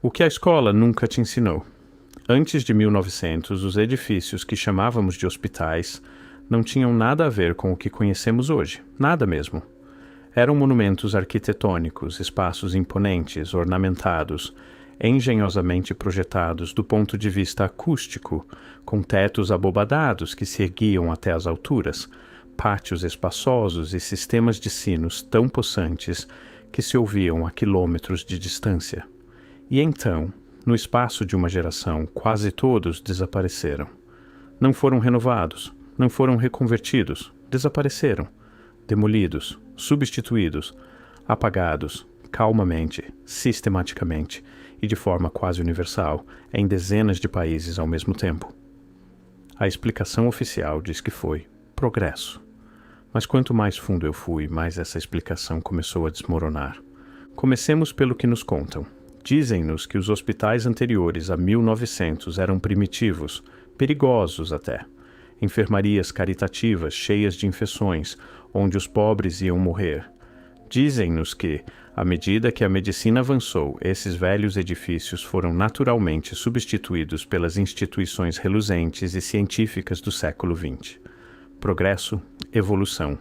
O que a escola nunca te ensinou. Antes de 1900, os edifícios que chamávamos de hospitais não tinham nada a ver com o que conhecemos hoje, nada mesmo. Eram monumentos arquitetônicos, espaços imponentes, ornamentados, engenhosamente projetados do ponto de vista acústico, com tetos abobadados que se erguiam até as alturas, pátios espaçosos e sistemas de sinos tão possantes que se ouviam a quilômetros de distância. E então, no espaço de uma geração, quase todos desapareceram. Não foram renovados, não foram reconvertidos, desapareceram, demolidos, substituídos, apagados, calmamente, sistematicamente e de forma quase universal, em dezenas de países ao mesmo tempo. A explicação oficial diz que foi progresso. Mas quanto mais fundo eu fui, mais essa explicação começou a desmoronar. Comecemos pelo que nos contam. Dizem-nos que os hospitais anteriores a 1900 eram primitivos, perigosos até. Enfermarias caritativas cheias de infecções, onde os pobres iam morrer. Dizem-nos que, à medida que a medicina avançou, esses velhos edifícios foram naturalmente substituídos pelas instituições reluzentes e científicas do século XX. Progresso, evolução.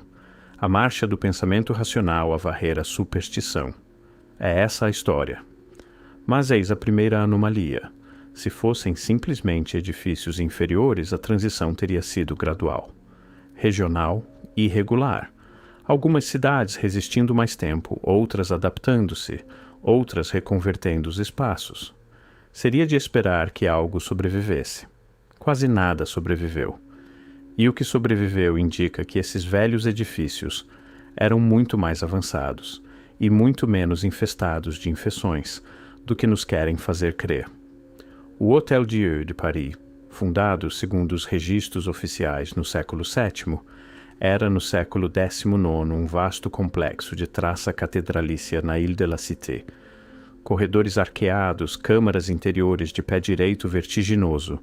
A marcha do pensamento racional a varrer a superstição. É essa a história. Mas eis a primeira anomalia. Se fossem simplesmente edifícios inferiores, a transição teria sido gradual. Regional e irregular. Algumas cidades resistindo mais tempo, outras adaptando-se, outras reconvertendo os espaços. Seria de esperar que algo sobrevivesse. Quase nada sobreviveu. E o que sobreviveu indica que esses velhos edifícios eram muito mais avançados e muito menos infestados de infecções do que nos querem fazer crer. O Hôtel Dieu de Paris, fundado segundo os registros oficiais no século VII, era no século XIX um vasto complexo de traça catedralícia na Ile de la Cité. Corredores arqueados, câmaras interiores de pé direito vertiginoso,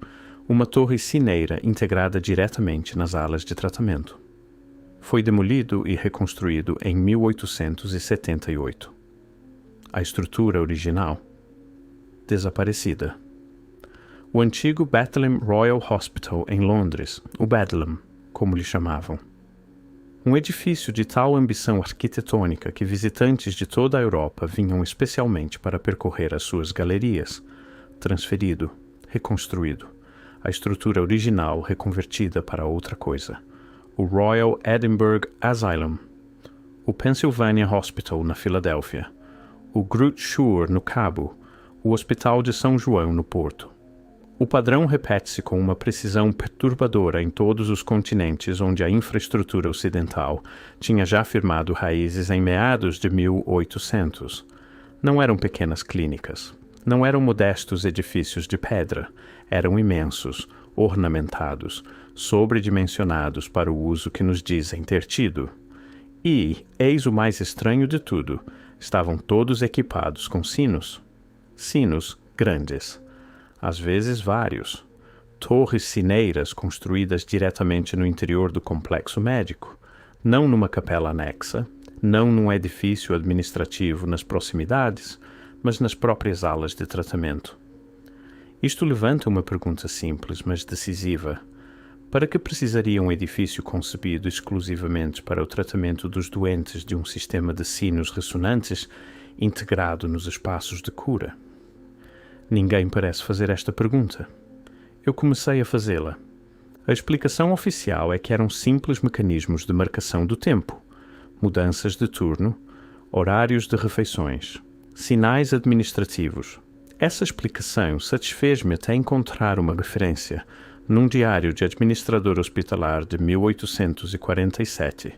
uma torre cineira integrada diretamente nas alas de tratamento. Foi demolido e reconstruído em 1878. A estrutura original, desaparecida. O antigo Bethlehem Royal Hospital em Londres, o Bedlam, como lhe chamavam. Um edifício de tal ambição arquitetônica que visitantes de toda a Europa vinham especialmente para percorrer as suas galerias, transferido, reconstruído, a estrutura original reconvertida para outra coisa. O Royal Edinburgh Asylum, o Pennsylvania Hospital na Filadélfia, o Groote Schuur no Cabo, o Hospital de São João no Porto. O padrão repete-se com uma precisão perturbadora em todos os continentes onde a infraestrutura ocidental tinha já firmado raízes em meados de 1800. Não eram pequenas clínicas, não eram modestos edifícios de pedra, eram imensos, ornamentados, sobredimensionados para o uso que nos dizem ter tido. E, eis o mais estranho de tudo, estavam todos equipados com sinos. Sinos grandes. Às vezes vários, torres sineiras construídas diretamente no interior do complexo médico, não numa capela anexa, não num edifício administrativo nas proximidades, mas nas próprias alas de tratamento. Isto levanta uma pergunta simples, mas decisiva. Para que precisaria um edifício concebido exclusivamente para o tratamento dos doentes de um sistema de sinos ressonantes integrado nos espaços de cura? Ninguém parece fazer esta pergunta. Eu comecei a fazê-la. A explicação oficial é que eram simples mecanismos de marcação do tempo, mudanças de turno, horários de refeições, sinais administrativos. Essa explicação satisfez-me até encontrar uma referência num diário de administrador hospitalar de 1847,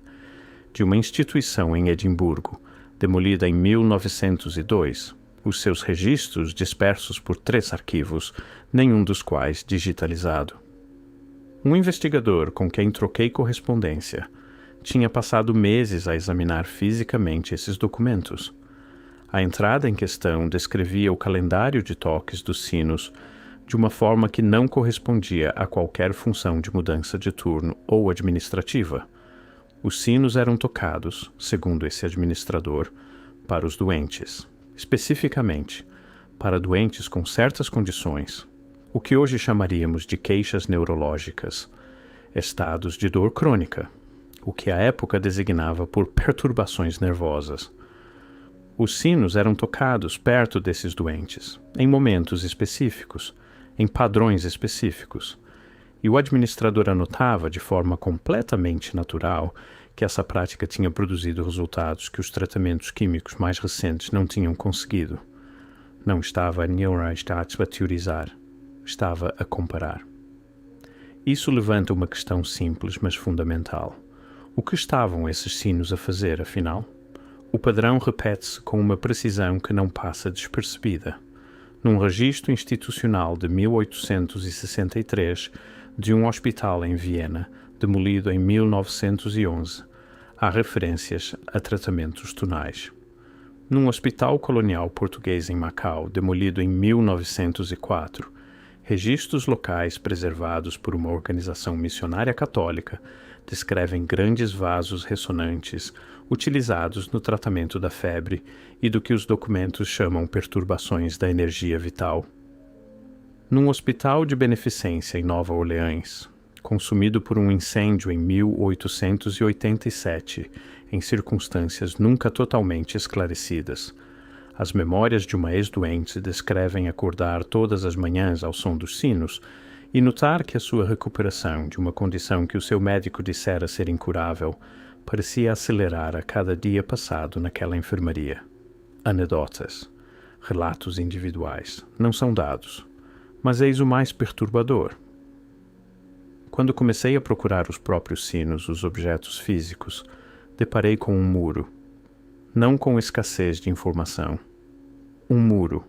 de uma instituição em Edimburgo, demolida em 1902, os seus registros dispersos por 3 arquivos, nenhum dos quais digitalizado. Um investigador com quem troquei correspondência tinha passado meses a examinar fisicamente esses documentos. A entrada em questão descrevia o calendário de toques dos sinos de uma forma que não correspondia a qualquer função de mudança de turno ou administrativa. Os sinos eram tocados, segundo esse administrador, para os doentes, especificamente para doentes com certas condições, o que hoje chamaríamos de queixas neurológicas, estados de dor crônica, o que à época designava por perturbações nervosas. Os sinos eram tocados perto desses doentes, em momentos específicos, em padrões específicos, e o administrador anotava de forma completamente natural que essa prática tinha produzido resultados que os tratamentos químicos mais recentes não tinham conseguido. Não estava a Neurostats a teorizar, estava a comparar. Isso levanta uma questão simples, mas fundamental. O que estavam esses sinos a fazer, afinal? O padrão repete-se com uma precisão que não passa despercebida. Num registro institucional de 1863 de um hospital em Viena, demolido em 1911, há referências a tratamentos tonais. Num hospital colonial português em Macau, demolido em 1904, registros locais preservados por uma organização missionária católica descrevem grandes vasos ressonantes utilizados no tratamento da febre e do que os documentos chamam perturbações da energia vital. Num hospital de beneficência em Nova Orleans, consumido por um incêndio em 1887, em circunstâncias nunca totalmente esclarecidas, as memórias de uma ex-doente descrevem acordar todas as manhãs ao som dos sinos e notar que a sua recuperação de uma condição que o seu médico dissera ser incurável parecia acelerar a cada dia passado naquela enfermaria. Anedotas, relatos individuais, não são dados, mas eis o mais perturbador. Quando comecei a procurar os próprios sinos, os objetos físicos, deparei com um muro, não com escassez de informação. Um muro.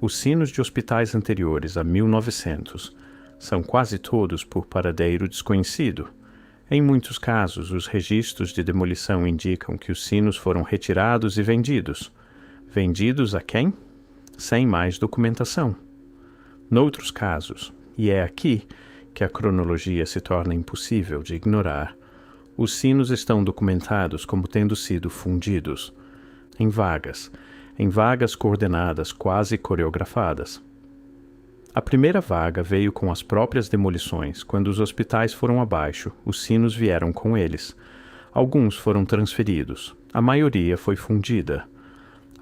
Os sinos de hospitais anteriores a 1900 são quase todos por paradeiro desconhecido. Em muitos casos, os registros de demolição indicam que os sinos foram retirados e vendidos. Vendidos a quem? Sem mais documentação. Noutros casos, e é aqui que a cronologia se torna impossível de ignorar, os sinos estão documentados como tendo sido fundidos, em vagas coordenadas quase coreografadas. A primeira vaga veio com as próprias demolições. Quando os hospitais foram abaixo, os sinos vieram com eles. Alguns foram transferidos, a maioria foi fundida.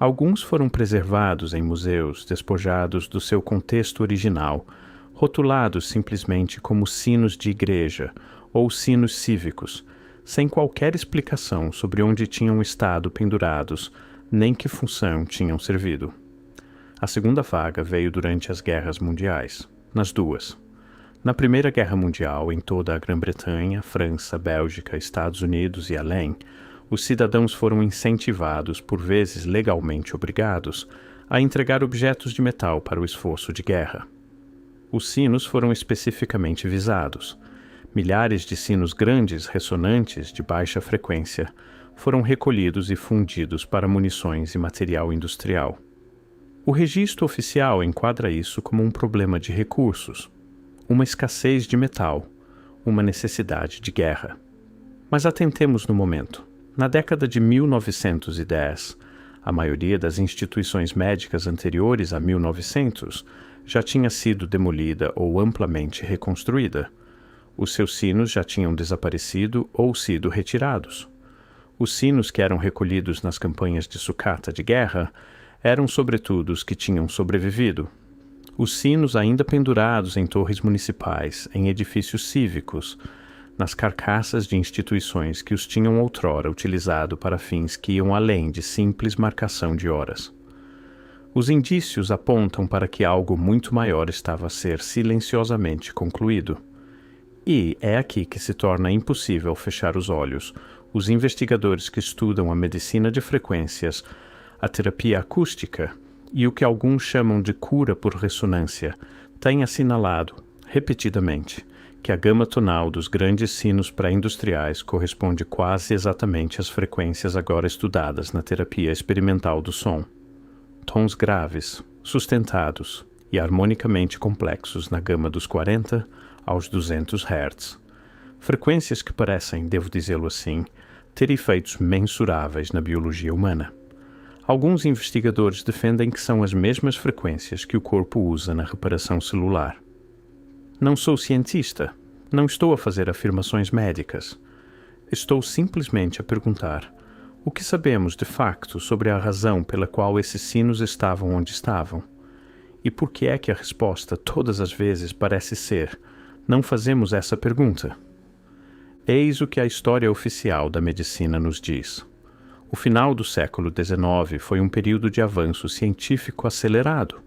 Alguns foram preservados em museus, despojados do seu contexto original, rotulados simplesmente como sinos de igreja ou sinos cívicos, sem qualquer explicação sobre onde tinham estado pendurados, nem que função tinham servido. A segunda vaga veio durante as guerras mundiais, nas duas. Na Primeira Guerra Mundial, em toda a Grã-Bretanha, França, Bélgica, Estados Unidos e além, os cidadãos foram incentivados, por vezes legalmente obrigados, a entregar objetos de metal para o esforço de guerra. Os sinos foram especificamente visados. Milhares de sinos grandes, ressonantes, de baixa frequência, foram recolhidos e fundidos para munições e material industrial. O registro oficial enquadra isso como um problema de recursos, uma escassez de metal, uma necessidade de guerra. Mas atentemos no momento. Na década de 1910, a maioria das instituições médicas anteriores a 1900 já tinha sido demolida ou amplamente reconstruída. Os seus sinos já tinham desaparecido ou sido retirados. Os sinos que eram recolhidos nas campanhas de sucata de guerra eram sobretudo os que tinham sobrevivido. Os sinos ainda pendurados em torres municipais, em edifícios cívicos, nas carcaças de instituições que os tinham outrora utilizado para fins que iam além de simples marcação de horas. Os indícios apontam para que algo muito maior estava a ser silenciosamente concluído. E é aqui que se torna impossível fechar os olhos. Os investigadores que estudam a medicina de frequências, a terapia acústica e o que alguns chamam de cura por ressonância têm assinalado, repetidamente, que a gama tonal dos grandes sinos pré-industriais corresponde quase exatamente às frequências agora estudadas na terapia experimental do som. Tons graves, sustentados e harmonicamente complexos na gama dos 40 aos 200 Hz. Frequências que parecem, devo dizê-lo assim, ter efeitos mensuráveis na biologia humana. Alguns investigadores defendem que são as mesmas frequências que o corpo usa na reparação celular. Não sou cientista, não estou a fazer afirmações médicas. Estou simplesmente a perguntar: o que sabemos de facto sobre a razão pela qual esses sinos estavam onde estavam? E por que é que a resposta todas as vezes parece ser: não fazemos essa pergunta? Eis o que a história oficial da medicina nos diz. O final do século XIX foi um período de avanço científico acelerado.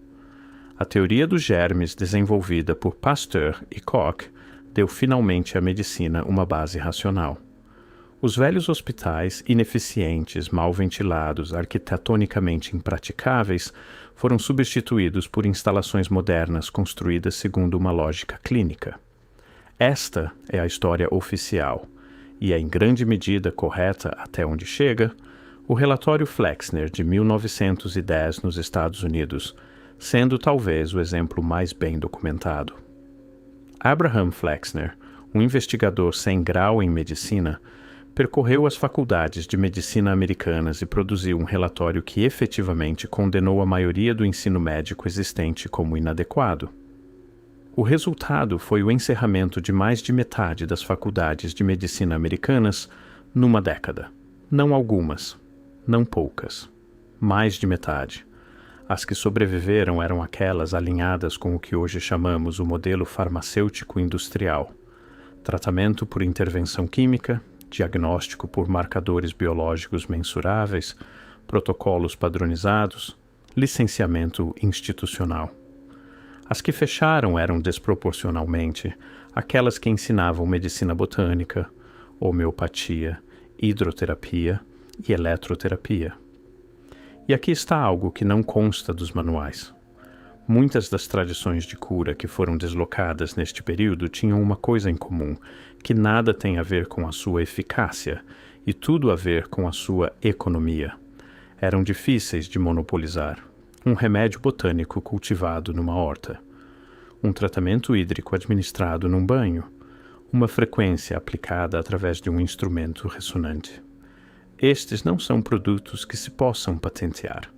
A teoria dos germes desenvolvida por Pasteur e Koch deu finalmente à medicina uma base racional. Os velhos hospitais, ineficientes, mal ventilados, arquitetonicamente impraticáveis, foram substituídos por instalações modernas construídas segundo uma lógica clínica. Esta é a história oficial, e é em grande medida correta até onde chega o relatório Flexner de 1910 nos Estados Unidos, sendo talvez o exemplo mais bem documentado. Abraham Flexner, um investigador sem grau em medicina, percorreu as faculdades de medicina americanas e produziu um relatório que efetivamente condenou a maioria do ensino médico existente como inadequado. O resultado foi o encerramento de mais de metade das faculdades de medicina americanas numa década. Não algumas, não poucas, mais de metade. As que sobreviveram eram aquelas alinhadas com o que hoje chamamos o modelo farmacêutico industrial: tratamento por intervenção química, diagnóstico por marcadores biológicos mensuráveis, protocolos padronizados, licenciamento institucional. As que fecharam eram desproporcionalmente aquelas que ensinavam medicina botânica, homeopatia, hidroterapia e eletroterapia. E aqui está algo que não consta dos manuais. Muitas das tradições de cura que foram deslocadas neste período tinham uma coisa em comum, que nada tem a ver com a sua eficácia e tudo a ver com a sua economia. Eram difíceis de monopolizar. Um remédio botânico cultivado numa horta, um tratamento hídrico administrado num banho, uma frequência aplicada através de um instrumento ressonante. Estes não são produtos que se possam patentear.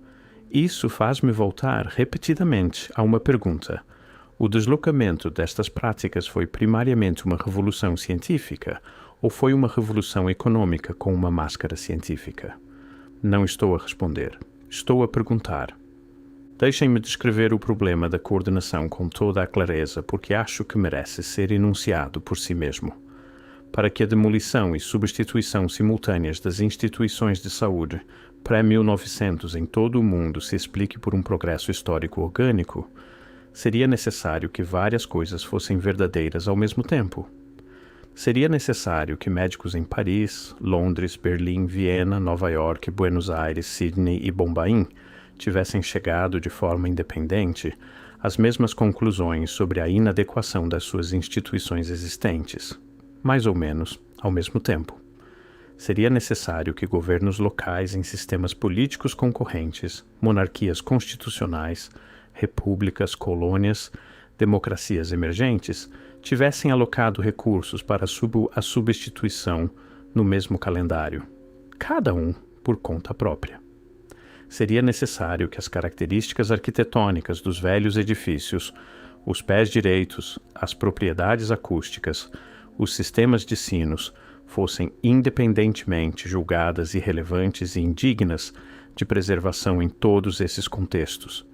Isso faz-me voltar repetidamente a uma pergunta: o deslocamento destas práticas foi primariamente uma revolução científica ou foi uma revolução econômica com uma máscara científica? Não estou a responder. Estou a perguntar. Deixem-me descrever o problema da coordenação com toda a clareza, porque acho que merece ser enunciado por si mesmo. Para que a demolição e substituição simultâneas das instituições de saúde pré-1900 em todo o mundo se explique por um progresso histórico orgânico, seria necessário que várias coisas fossem verdadeiras ao mesmo tempo. Seria necessário que médicos em Paris, Londres, Berlim, Viena, Nova York, Buenos Aires, Sydney e Bombaim tivessem chegado de forma independente às mesmas conclusões sobre a inadequação das suas instituições existentes, mais ou menos ao mesmo tempo. Seria necessário que governos locais em sistemas políticos concorrentes, monarquias constitucionais, repúblicas, colônias, democracias emergentes, tivessem alocado recursos para a substituição no mesmo calendário, cada um por conta própria. Seria necessário que as características arquitetônicas dos velhos edifícios, os pés direitos, as propriedades acústicas, os sistemas de sinos, fossem independentemente julgadas irrelevantes e indignas de preservação em todos esses contextos.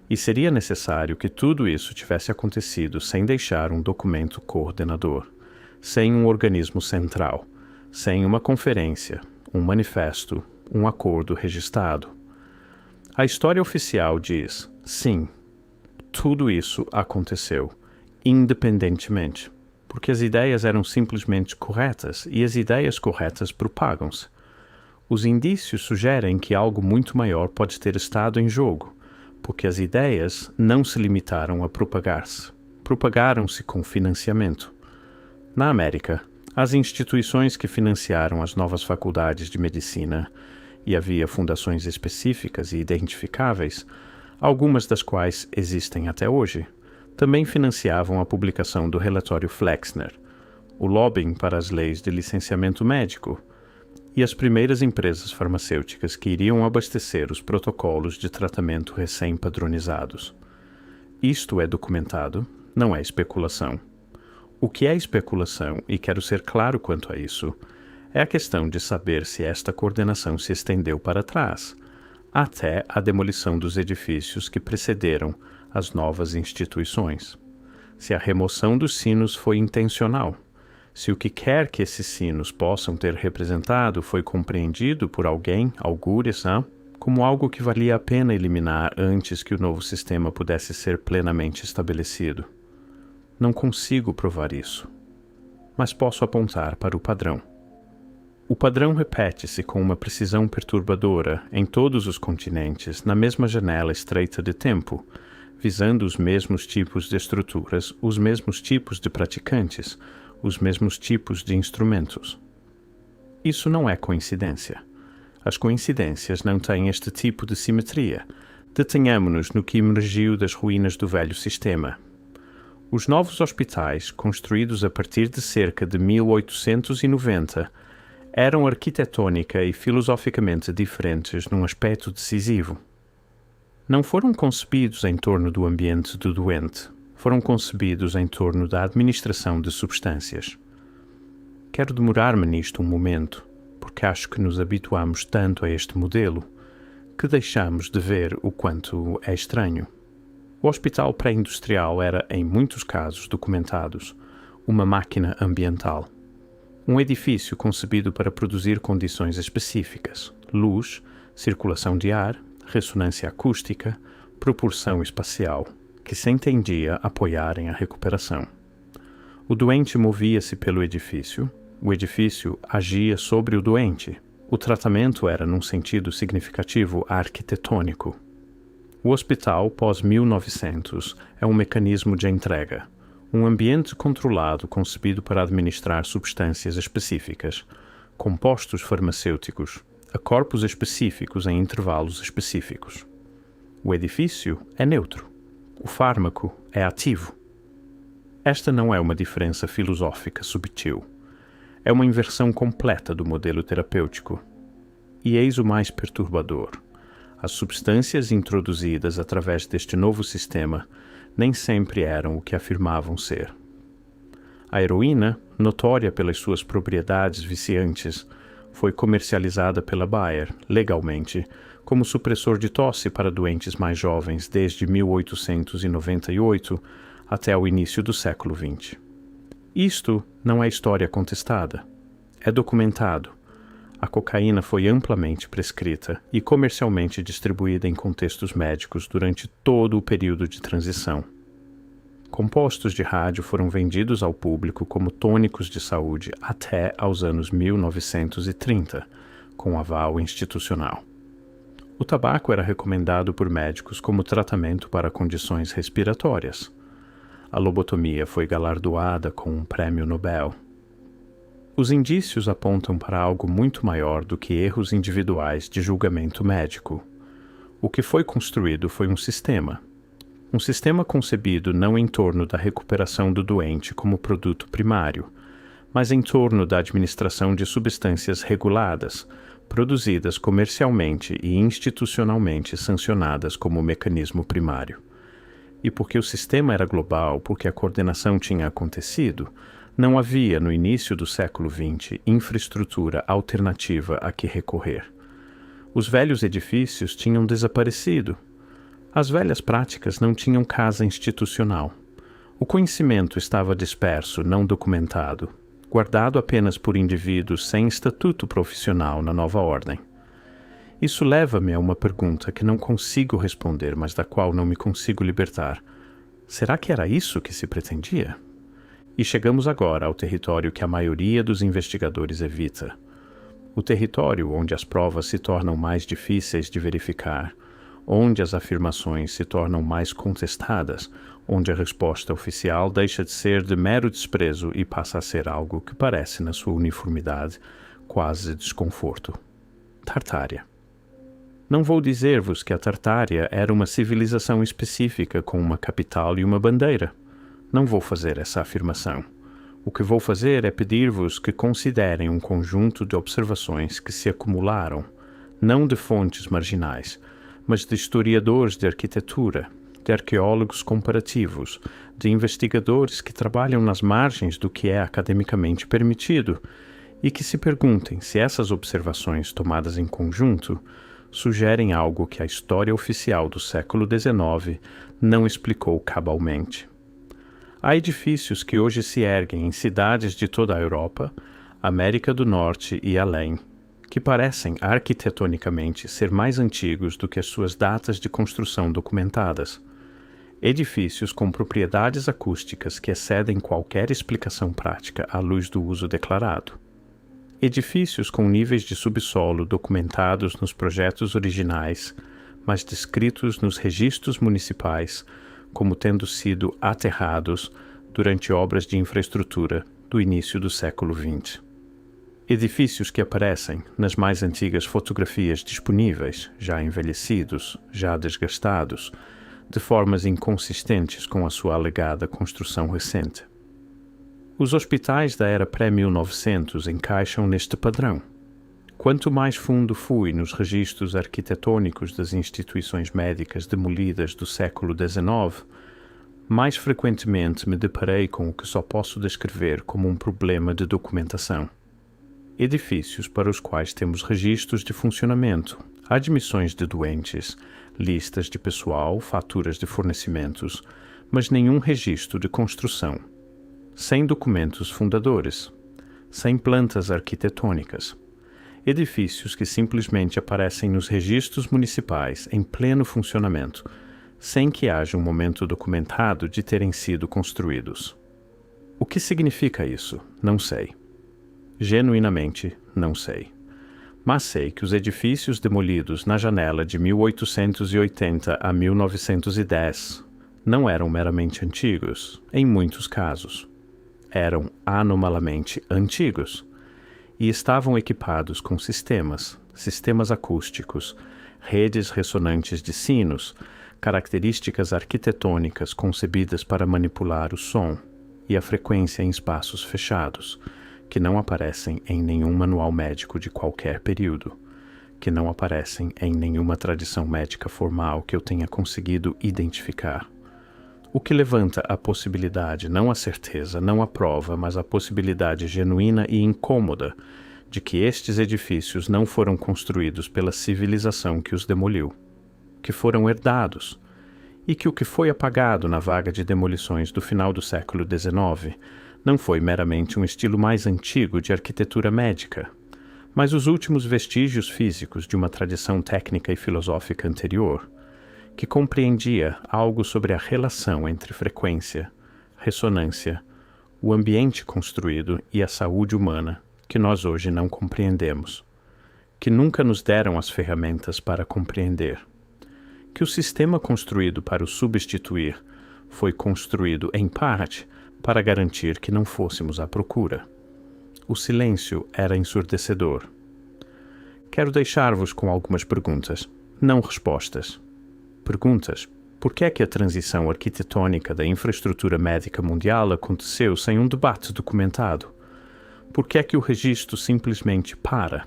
E seria necessário que tudo isso tivesse acontecido sem deixar um documento coordenador, sem um organismo central, sem uma conferência, um manifesto, um acordo registrado. A história oficial diz: sim, tudo isso aconteceu, independentemente, porque as ideias eram simplesmente corretas e as ideias corretas propagam-se. Os indícios sugerem que algo muito maior pode ter estado em jogo, porque as ideias não se limitaram a propagar-se, propagaram-se com financiamento. Na América, as instituições que financiaram as novas faculdades de medicina, e havia fundações específicas e identificáveis, algumas das quais existem até hoje, também financiavam a publicação do relatório Flexner, o lobbying para as leis de licenciamento médico, e as primeiras empresas farmacêuticas que iriam abastecer os protocolos de tratamento recém-padronizados. Isto é documentado, não é especulação. O que é especulação, e quero ser claro quanto a isso, é a questão de saber se esta coordenação se estendeu para trás, até a demolição dos edifícios que precederam as novas instituições. Se a remoção dos sinos foi intencional, se o que quer que esses sinos possam ter representado foi compreendido por alguém, algures, como algo que valia a pena eliminar antes que o novo sistema pudesse ser plenamente estabelecido. Não consigo provar isso, mas posso apontar para o padrão. O padrão repete-se com uma precisão perturbadora em todos os continentes, na mesma janela estreita de tempo, visando os mesmos tipos de estruturas, os mesmos tipos de praticantes, os mesmos tipos de instrumentos. Isso não é coincidência. As coincidências não têm este tipo de simetria. Detenhamo-nos no que emergiu das ruínas do velho sistema. Os novos hospitais, construídos a partir de cerca de 1890, eram arquitetônica e filosoficamente diferentes num aspecto decisivo. Não foram concebidos em torno do ambiente do doente, foram concebidos em torno da administração de substâncias. Quero demorar-me nisto um momento, porque acho que nos habituamos tanto a este modelo que deixamos de ver o quanto é estranho. O hospital pré-industrial era, em muitos casos documentados, uma máquina ambiental. Um edifício concebido para produzir condições específicas: luz, circulação de ar, ressonância acústica, propulsão espacial, que se entendia apoiarem a recuperação. O doente movia-se pelo edifício, o edifício agia sobre o doente. O tratamento era, num sentido significativo, arquitetônico. O hospital pós-1900 é um mecanismo de entrega, um ambiente controlado concebido para administrar substâncias específicas, compostos farmacêuticos, a corpos específicos em intervalos específicos. O edifício é neutro. O fármaco é ativo. Esta não é uma diferença filosófica subtil. É uma inversão completa do modelo terapêutico. E eis o mais perturbador. As substâncias introduzidas através deste novo sistema nem sempre eram o que afirmavam ser. A heroína, notória pelas suas propriedades viciantes, foi comercializada pela Bayer, legalmente, como supressor de tosse para doentes mais jovens desde 1898 até o início do século XX. Isto não é história contestada. É documentado. A cocaína foi amplamente prescrita e comercialmente distribuída em contextos médicos durante todo o período de transição. Compostos de rádio foram vendidos ao público como tônicos de saúde até aos anos 1930, com aval institucional. O tabaco era recomendado por médicos como tratamento para condições respiratórias. A lobotomia foi galardoada com um prêmio Nobel. Os indícios apontam para algo muito maior do que erros individuais de julgamento médico. O que foi construído foi um sistema concebido não em torno da recuperação do doente como produto primário, mas em torno da administração de substâncias reguladas, produzidas comercialmente e institucionalmente sancionadas como mecanismo primário. E porque o sistema era global, porque a coordenação tinha acontecido, não havia, no início do século XX, infraestrutura alternativa a que recorrer. Os velhos edifícios tinham desaparecido. As velhas práticas não tinham casa institucional. O conhecimento estava disperso, não documentado, guardado apenas por indivíduos sem estatuto profissional na nova ordem. Isso leva-me a uma pergunta que não consigo responder, mas da qual não me consigo libertar. Será que era isso que se pretendia? E chegamos agora ao território que a maioria dos investigadores evita. O território onde as provas se tornam mais difíceis de verificar, onde as afirmações se tornam mais contestadas, onde a resposta oficial deixa de ser de mero desprezo e passa a ser algo que parece, na sua uniformidade, quase desconforto. Tartária. Não vou dizer-vos que a Tartária era uma civilização específica com uma capital e uma bandeira. Não vou fazer essa afirmação. O que vou fazer é pedir-vos que considerem um conjunto de observações que se acumularam, não de fontes marginais, mas de historiadores de arquitetura, de arqueólogos comparativos, de investigadores que trabalham nas margens do que é academicamente permitido e que se perguntem se essas observações tomadas em conjunto sugerem algo que a história oficial do século XIX não explicou cabalmente. Há edifícios que hoje se erguem em cidades de toda a Europa, América do Norte e além, que parecem arquitetonicamente ser mais antigos do que as suas datas de construção documentadas. Edifícios com propriedades acústicas que excedem qualquer explicação prática à luz do uso declarado. Edifícios com níveis de subsolo documentados nos projetos originais, mas descritos nos registros municipais como tendo sido aterrados durante obras de infraestrutura do início do século XX. Edifícios que aparecem nas mais antigas fotografias disponíveis, já envelhecidos, já desgastados, de formas inconsistentes com a sua alegada construção recente. Os hospitais da era pré-1900 encaixam neste padrão. Quanto mais fundo fui nos registros arquitetônicos das instituições médicas demolidas do século XIX, mais frequentemente me deparei com o que só posso descrever como um problema de documentação. Edifícios para os quais temos registros de funcionamento, admissões de doentes, listas de pessoal, faturas de fornecimentos, mas nenhum registro de construção. Sem documentos fundadores, sem plantas arquitetônicas. Edifícios que simplesmente aparecem nos registros municipais em pleno funcionamento, sem que haja um momento documentado de terem sido construídos. O que significa isso? Não sei. Genuinamente, não sei. Mas sei que os edifícios demolidos na janela de 1880 a 1910 não eram meramente antigos, em muitos casos. Eram anomalamente antigos e estavam equipados com sistemas acústicos, redes ressonantes de sinos, características arquitetônicas concebidas para manipular o som e a frequência em espaços fechados, que não aparecem em nenhum manual médico de qualquer período, que não aparecem em nenhuma tradição médica formal que eu tenha conseguido identificar. O que levanta a possibilidade, não a certeza, não a prova, mas a possibilidade genuína e incômoda de que estes edifícios não foram construídos pela civilização que os demoliu, que foram herdados, e que o que foi apagado na vaga de demolições do final do século XIX não foi meramente um estilo mais antigo de arquitetura médica, mas os últimos vestígios físicos de uma tradição técnica e filosófica anterior, que compreendia algo sobre a relação entre frequência, ressonância, o ambiente construído e a saúde humana, que nós hoje não compreendemos, que nunca nos deram as ferramentas para compreender, que o sistema construído para o substituir foi construído, em parte, para garantir que não fôssemos à procura. O silêncio era ensurdecedor. Quero deixar-vos com algumas perguntas, não respostas. Perguntas: por que é que a transição arquitetônica da infraestrutura médica mundial aconteceu sem um debate documentado? Por que é que o registro simplesmente para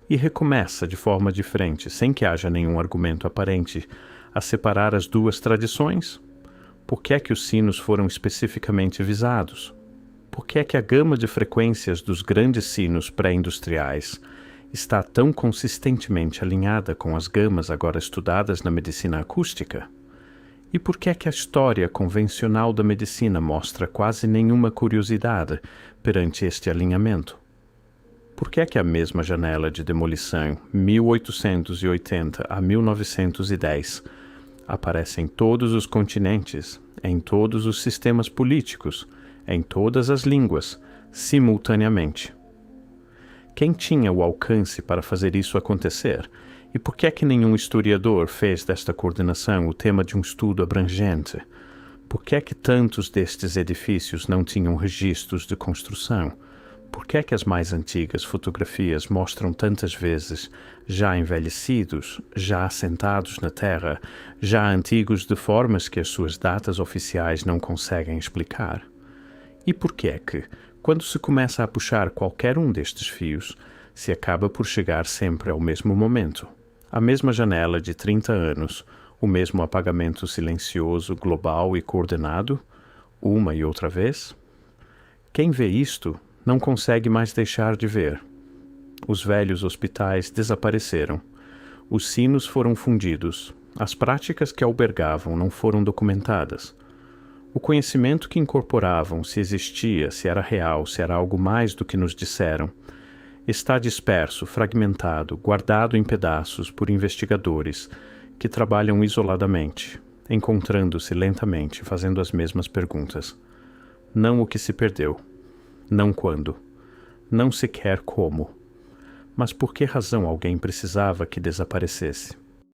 e recomeça de forma diferente, sem que haja nenhum argumento aparente a separar as duas tradições? Por que é que os sinos foram especificamente visados? Por que é que a gama de frequências dos grandes sinos pré-industriais está tão consistentemente alinhada com as gamas agora estudadas na medicina acústica? E por que é que a história convencional da medicina mostra quase nenhuma curiosidade perante este alinhamento? Por que é que a mesma janela de demolição, 1880 a 1910, aparece em todos os continentes, em todos os sistemas políticos, em todas as línguas, simultaneamente? Quem tinha o alcance para fazer isso acontecer? E por que é que nenhum historiador fez desta coordenação o tema de um estudo abrangente? Por que é que tantos destes edifícios não tinham registros de construção? Por que é que as mais antigas fotografias mostram tantas vezes já envelhecidos, já assentados na terra, já antigos de formas que as suas datas oficiais não conseguem explicar? E por que é que, Quando se começa a puxar qualquer um destes fios, se acaba por chegar sempre ao mesmo momento. A mesma janela de 30 anos, o mesmo apagamento silencioso, global e coordenado, uma e outra vez? Quem vê isto não consegue mais deixar de ver. Os velhos hospitais desapareceram. Os sinos foram fundidos. As práticas que albergavam não foram documentadas. O conhecimento que incorporavam, se existia, se era real, se era algo mais do que nos disseram, está disperso, fragmentado, guardado em pedaços por investigadores que trabalham isoladamente, encontrando-se lentamente, fazendo as mesmas perguntas. Não o que se perdeu, não quando, não sequer como. Mas por que razão alguém precisava que desaparecesse?